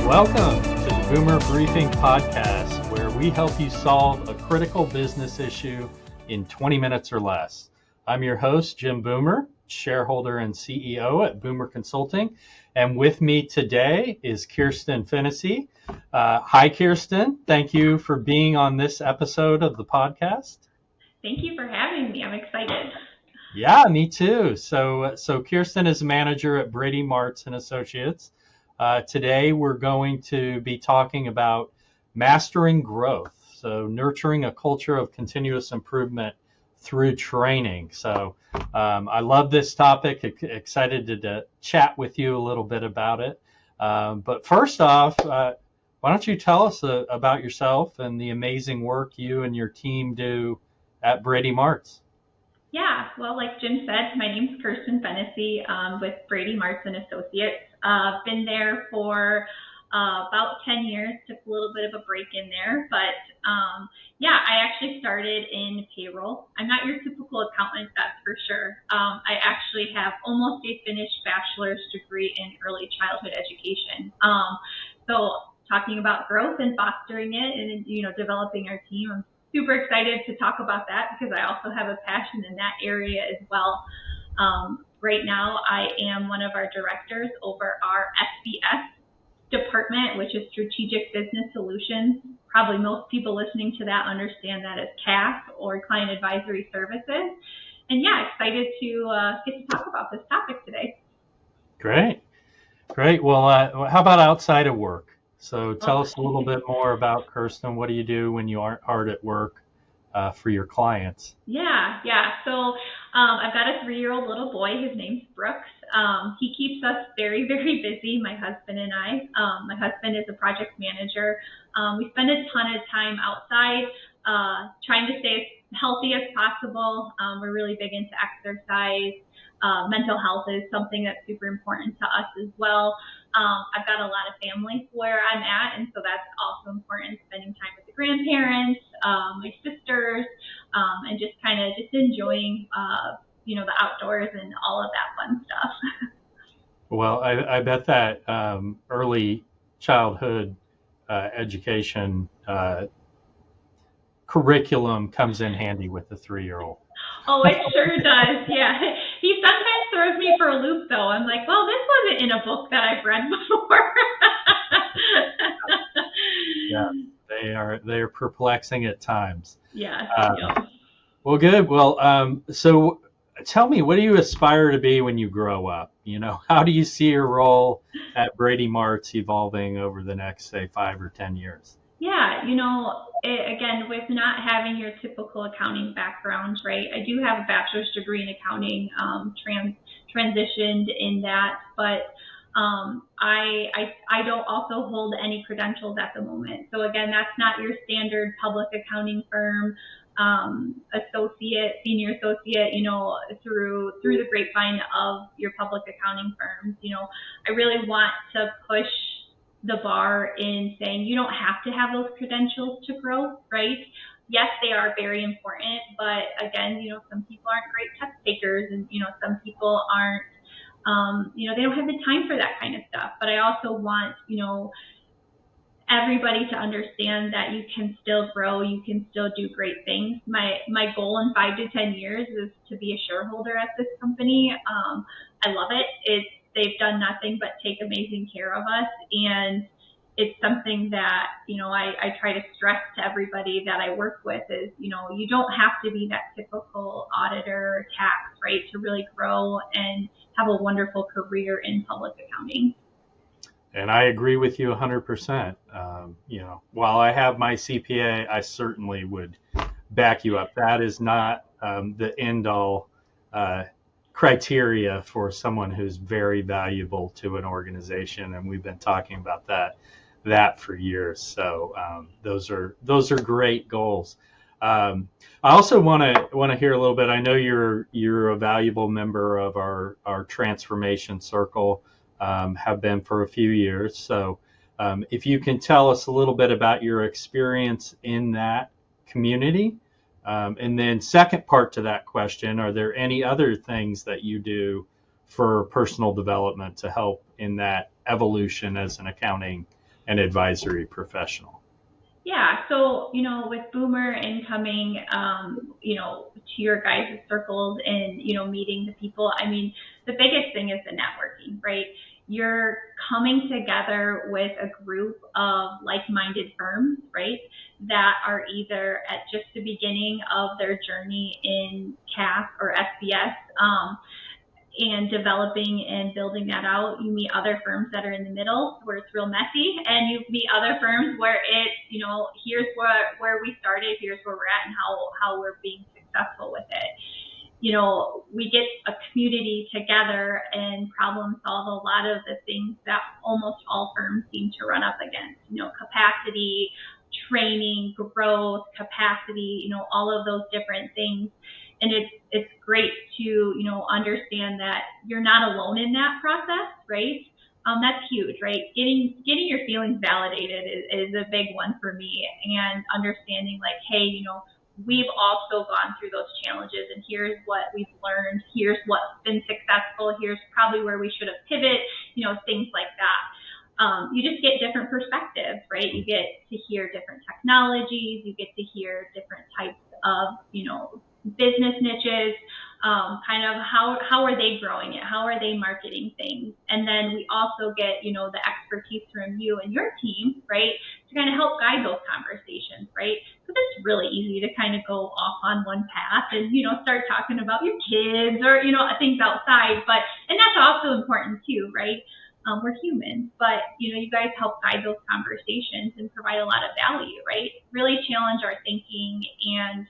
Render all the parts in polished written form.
Welcome to the Boomer Briefing Podcast, where we help you solve a critical business issue in 20 minutes or less. I'm your host, Jim Boomer, shareholder and CEO at Boomer Consulting. And with me today is Kirsten Phenicie. Hi, Kirsten. Thank you for being on this episode of the podcast. Thank you for having me. I'm excited. Yeah, me too. So Kirsten is a manager at Brady, Martz Associates. Today, we're going to be talking about mastering growth, so nurturing a culture of continuous improvement through training. So I love this topic, excited to chat with you a little bit about it. But first off, why don't you tell us about yourself and the amazing work you and your team do at Brady Martz? Yeah, well, like Jim said, my name's Kirsten Phenicie with Brady, Martz Associates. Been there for about 10 years, took a little bit of a break in there, but I actually started in payroll. I'm not your typical accountant, that's for sure. I actually have almost a finished bachelor's degree in early childhood education. So talking about growth and fostering it and, developing our team, I'm super excited to talk about that because I also have a passion in that area as well. Right now, I am one of our directors over our SBS department, which is Strategic Business Solutions. Probably most people listening to that understand that as CAS or Client Advisory Services. And yeah, excited to get to talk about this topic today. Great. Well, how about outside of work? So tell us a little bit more about Kirsten. What do you do when you aren't hard at work for your clients? Yeah. So I've got a 3-year-old little boy. His name's Brooks. He keeps us very, very busy, my husband and I. My husband is a project manager. We spend a ton of time outside trying to stay as healthy as possible. We're really big into exercise. Mental health is something that's super important to us as well. I've got a lot of family where I'm at, and so that's also important, spending time with the grandparents, my sisters, and just enjoying, the outdoors and all of that fun stuff. Well, I bet that early childhood education curriculum comes in handy with the 3-year-old. Oh, it sure does. Yeah. He sometimes throws me for a loop, though. I'm like, well, this wasn't in a book that I've read before. Yeah, they are perplexing at times. Yeah. Well, good. Well, so tell me, what do you aspire to be when you grow up? How do you see your role at Brady Martz evolving over the next, say, 5 or 10 years? Yeah, again, with not having your typical accounting background, right? I do have a bachelor's degree in accounting, transitioned in that, but I don't also hold any credentials at the moment. So again, that's not your standard public accounting firm, associate, senior associate, through the grapevine of your public accounting firms. I really want to push the bar in saying you don't have to have those credentials to grow, right? Yes, they are very important, but again, some people aren't great test takers, and some people aren't, they don't have the time for that kind of stuff. But I also want, everybody to understand that you can still grow, you can still do great things. My goal in 5 to 10 years is to be a shareholder at this company. I love it. They've done nothing but take amazing care of us. And it's something that, I try to stress to everybody that I work with is, you don't have to be that typical auditor or tax, right, to really grow and have a wonderful career in public accounting. And I agree with you 100%. While I have my CPA, I certainly would back you up. That is not the end all criteria for someone who's very valuable to an organization, and we've been talking about that for years. So those are great goals. I also want to hear a little bit. I know you're a valuable member of our transformation circle, have been for a few years. So if you can tell us a little bit about your experience in that community. And then second part to that question, are there any other things that you do for personal development to help in that evolution as an accounting an advisory professional? Yeah, so, with Boomer incoming, to your guys' circles and, meeting the people, I mean, the biggest thing is the networking, right? You're coming together with a group of like-minded firms, right, that are either at just the beginning of their journey in CAS or SBS, and developing and building that out. You meet other firms that are in the middle where it's real messy, and you meet other firms where it's, here's where we started, here's where we're at, and how we're being successful with it. We get a community together and problem solve a lot of the things that almost all firms seem to run up against, capacity, training, growth, capacity, all of those different things. And it's great to, understand that you're not alone in that process, right? That's huge, right? Getting your feelings validated is a big one for me, and understanding like, hey, we've also gone through those challenges, and here's what we've learned. Here's what's been successful. Here's probably where we should have pivoted, things like that. You just get different perspectives, right? You get to hear different technologies. You get to hear different types of, business niches, kind of how are they growing it? How are they marketing things? And then we also get, the expertise from you and your team, right, to kind of help guide those conversations, right? Because it's really easy to kind of go off on one path and, start talking about your kids or, things outside. And that's also important too, right? We're humans, but, you guys help guide those conversations and provide a lot of value, right? Really challenge our thinking and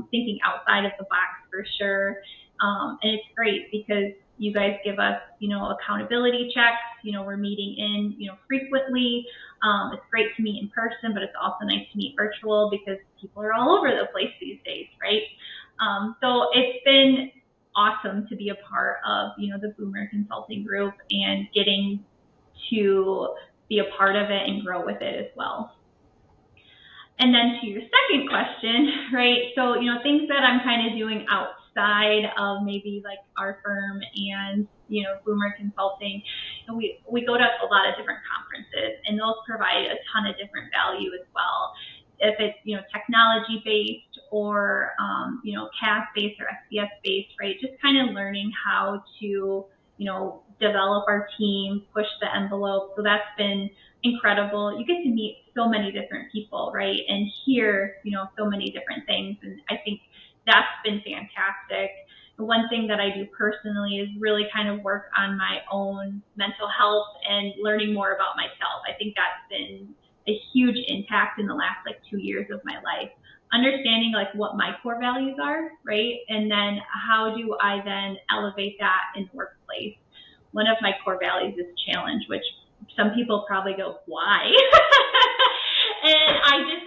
thinking outside of the box for sure. And it's great because you guys give us, accountability checks. We're meeting in, frequently. It's great to meet in person, but it's also nice to meet virtual because people are all over the place these days, right? So it's been awesome to be a part of, the Boomer Consulting Group and getting to be a part of it and grow with it as well. And then to your second question, right? So, things that I'm kind of doing outside of maybe like our firm and, Boomer Consulting. And we go to a lot of different conferences, and those provide a ton of different value as well. If it's, technology based or, CAS based or SBS based, right? Just kind of learning how to, develop our team, push the envelope. So that's been incredible. You get to meet so many different people, right? And hear, so many different things. And I think that's been fantastic. The one thing that I do personally is really kind of work on my own mental health and learning more about myself. I think that's been a huge impact in the last 2 years of my life. Understanding what my core values are, right? And then how do I then elevate that in the workplace? One of my core values is challenge, which some people probably go, why? And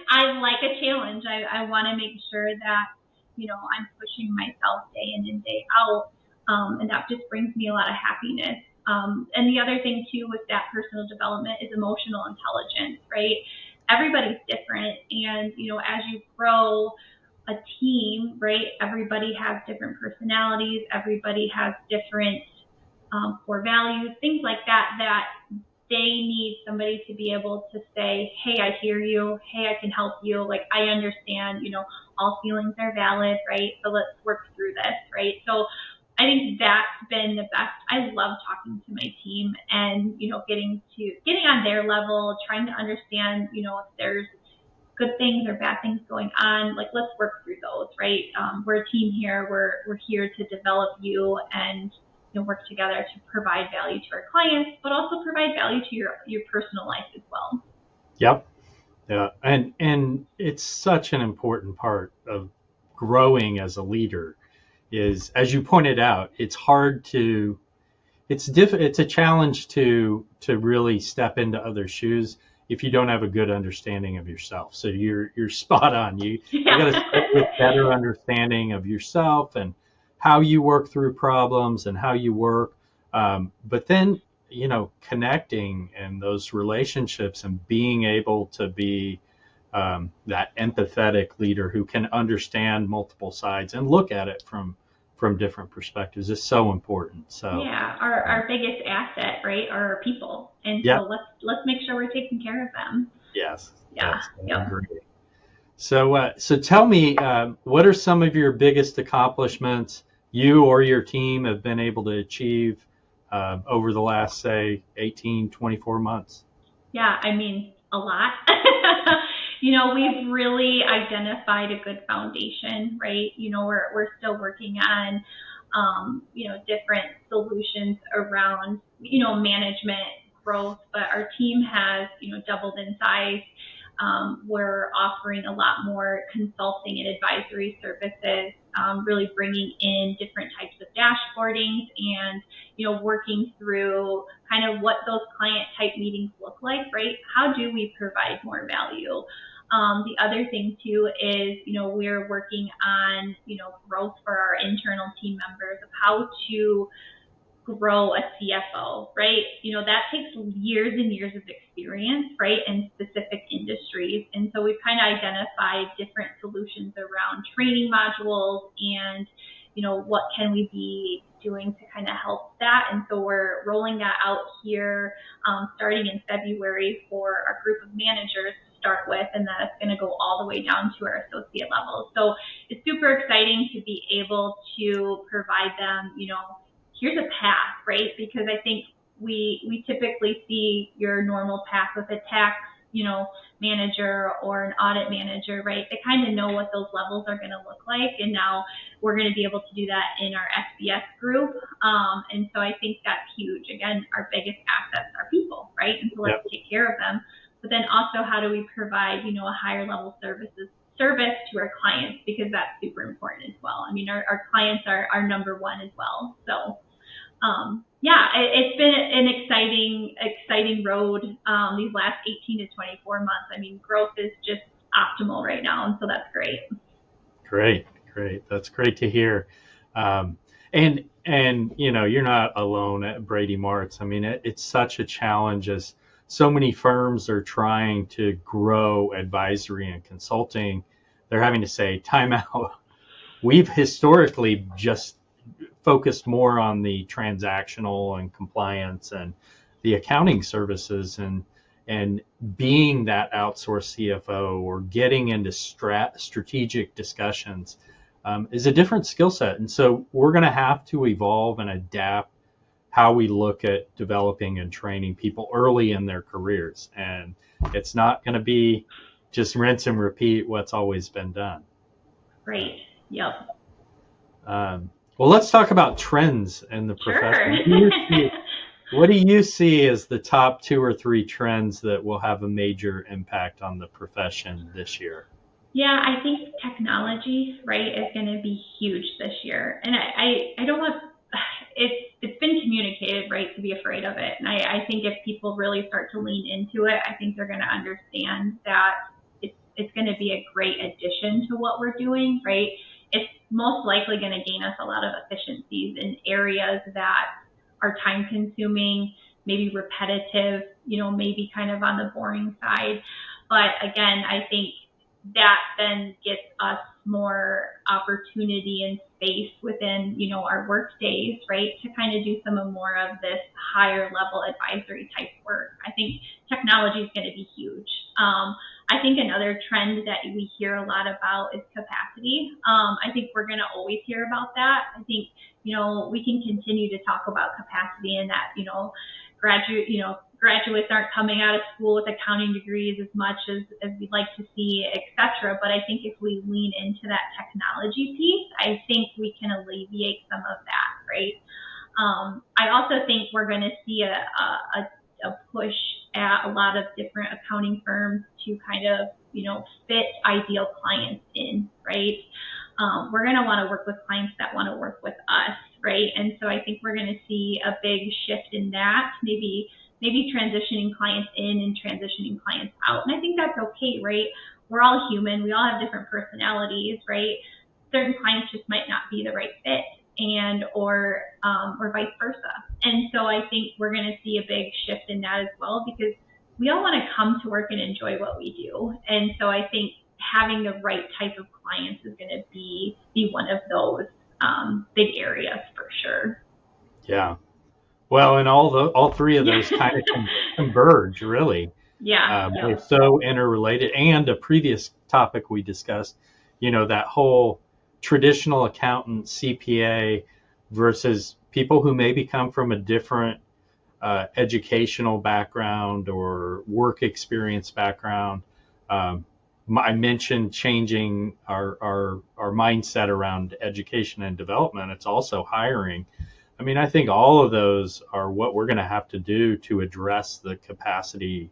I like a challenge. I want to make sure that, I'm pushing myself day in and day out. And that just brings me a lot of happiness. And the other thing too with that personal development is emotional intelligence, right? Everybody's different. And, as you grow a team, right, everybody has different personalities. Everybody has different core values, things like that they need somebody to be able to say, hey, I hear you. Hey, I can help you. I understand, all feelings are valid, right? So let's work through this, right? So I think that's been the best. I love talking to my team and, getting on their level, trying to understand, if there's good things or bad things going on, let's work through those, right? We're a team here. We're here to develop you and work together to provide value to our clients, but also provide value to your personal life as well. Yep. Yeah. And it's such an important part of growing as a leader is, as you pointed out, it's a challenge to really step into other shoes if you don't have a good understanding of yourself. So you're spot on. You got to start with better understanding of yourself and how you work through problems and how you work. But then, connecting and those relationships and being able to be that empathetic leader who can understand multiple sides and look at it from from different perspectives is so important. So yeah, our biggest asset, right, are our people, and yeah, so let's make sure we're taking care of them. yes, Yeah, yes, I yep. agree. So tell me, what are some of your biggest accomplishments you or your team have been able to achieve over the last, say, 18, 24 months? Yeah, I mean, a lot. We've really identified a good foundation, right? We're still working on, different solutions around, management growth, but our team has, doubled in size. We're offering a lot more consulting and advisory services, really bringing in different types of dashboarding and, working through kind of what those client type meetings look like, right? How do we provide more value? The other thing too is, we're working on, growth for our internal team members of how to grow a CFO, right? That takes years and years of experience, right, in specific industries. And so we've kind of identified different solutions around training modules and, what can we be doing to kind of help that. And so we're rolling that out here starting in February for our group of managers to start with, and that's going to go all the way down to our associate level. So it's super exciting to be able to provide them, here's a path, right? Because I think we typically see your normal path with a tax, manager or an audit manager, right? They kind of know what those levels are going to look like. And now we're going to be able to do that in our SBS group. And so I think that's huge. Again, our biggest assets are people, right? And so let's take care of them. But then also, how do we provide, a higher level service to our clients, because that's super important as well. I mean, our clients are our number one as well. So it's been an exciting road these last 18 to 24 months. I mean, growth is just optimal right now, and so that's great. Great. That's great to hear. And you're not alone at Brady Martz. I mean, it's such a challenge as so many firms are trying to grow advisory and consulting. They're having to say, time out. We've historically just focused more on the transactional and compliance and the accounting services, and being that outsourced CFO or getting into strategic discussions is a different skill set. And so we're going to have to evolve and adapt how we look at developing and training people early in their careers. And it's not going to be just rinse and repeat what's always been done. Great. Yep. Well, let's talk about trends in the profession. Sure. What do you see as the top 2 or 3 trends that will have a major impact on the profession this year? Yeah, I think technology, right, is going to be huge this year. And I don't want, it's been communicated, right, to be afraid of it. And I think if people really start to lean into it, I think they're going to understand that it's going to be a great addition to what we're doing, right? It's most likely going to gain us a lot of efficiencies in areas that are time consuming, maybe repetitive, maybe kind of on the boring side. But again, I think that then gets us more opportunity and space within, our work days, right, to kind of do some more of this higher level advisory type work. I think technology is going to be huge. I think another trend that we hear a lot about is capacity. I think we're going to always hear about that. I think, we can continue to talk about capacity and that, graduates aren't coming out of school with accounting degrees as much as we'd like to see, et cetera. But I think if we lean into that technology piece, I think we can alleviate some of that, right? I also think we're going to see a push at a lot of different accounting firms to kind of, fit ideal clients in, right? We're going to want to work with clients that want to work with us, right? And so I think we're going to see a big shift in that, maybe transitioning clients in and transitioning clients out. And I think that's okay, right? We're all human. We all have different personalities, right? Certain clients just might not be the right fit, or vice versa. And so I think we're going to see a big shift in that as well, because we all want to come to work and enjoy what we do. And so I think having the right type of clients is going to be one of those big areas for sure. Yeah. Well, and all three of those kind of converge, really. Yeah. They're so interrelated. And a previous topic we discussed, that whole traditional accountant, CPA versus people who maybe come from a different educational background or work experience background. I mentioned changing our mindset around education and development. It's also hiring. I mean, I think all of those are what we're going to have to do to address the capacity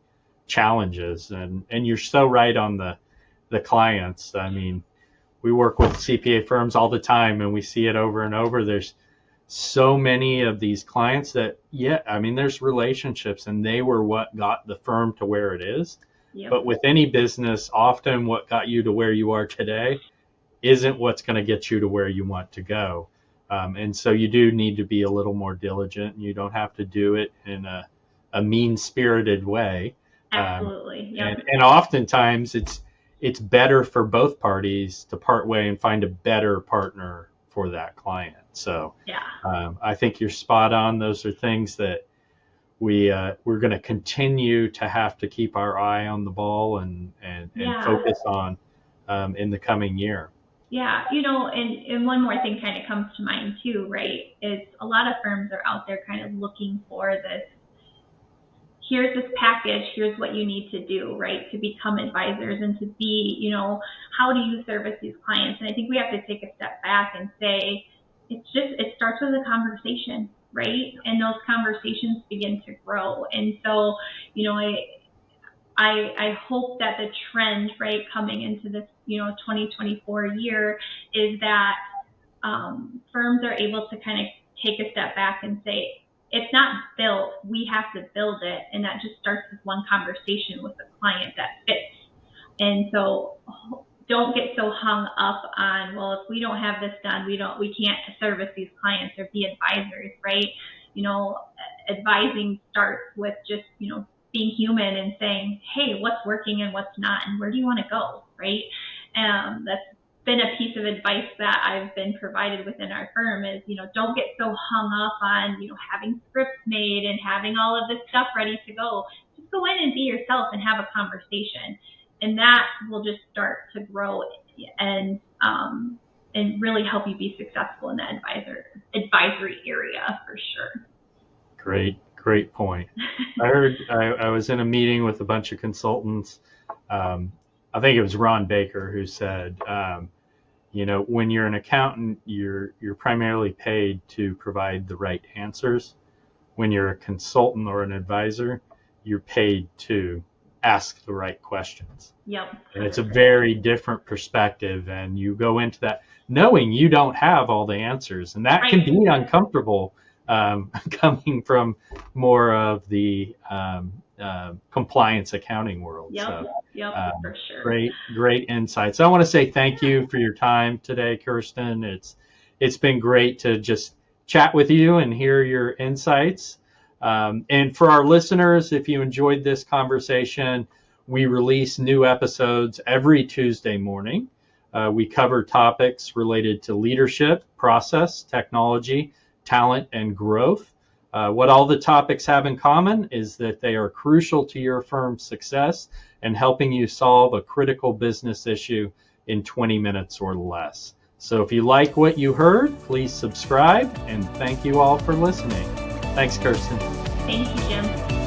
challenges. And you're so right on the clients. I mean, we work with CPA firms all the time, and we see it over and over. There's so many of these clients that, there's relationships, and they were what got the firm to where it is. Yep. But with any business, often what got you to where you are today isn't what's going to get you to where you want to go. And so you do need to be a little more diligent, and you don't have to do it in a mean-spirited way. Absolutely. Yep. And oftentimes it's better for both parties to part way and find a better partner for that client. So I think you're spot on. Those are things that we're going to continue to have to keep our eye on the ball and focus on in the coming year. Yeah, and one more thing kind of comes to mind too, right, is a lot of firms are out there kind of looking for this, here's this package, here's what you need to do, right, to become advisors and to be, how do you service these clients? And I think we have to take a step back and say, it starts with a conversation, right? And those conversations begin to grow. And so, I hope that the trend, right, coming into this, 2024 year is that firms are able to kind of take a step back and say, it's not built, we have to build it. And that just starts with one conversation with the client that fits. And so don't get so hung up on, well, if we don't have this done, we can't service these clients or be advisors, right? Advising starts with just, being human and saying, hey, what's working and what's not, and where do you want to go, right? That's been a piece of advice that I've been provided within our firm is, don't get so hung up on, having scripts made and having all of this stuff ready to go. Just go in and be yourself and have a conversation. And that will just start to grow and really help you be successful in the advisory area for sure. Great point. I was in a meeting with a bunch of consultants. I think it was Ron Baker who said, when you're an accountant, you're primarily paid to provide the right answers. When you're a consultant or an advisor, you're paid to ask the right questions. Yep. And it's a very different perspective, and you go into that knowing you don't have all the answers, and that can be uncomfortable coming from more of the compliance accounting world. Yep, for sure. Great insights. I want to say thank you for your time today, Kirsten. It's been great to just chat with you and hear your insights. And for our listeners, if you enjoyed this conversation, we release new episodes every Tuesday morning. We cover topics related to leadership, process, technology, talent, and growth. What all the topics have in common is that they are crucial to your firm's success and helping you solve a critical business issue in 20 minutes or less. So if you like what you heard, please subscribe, and thank you all for listening. Thanks, Kirsten. Thank you, Jim.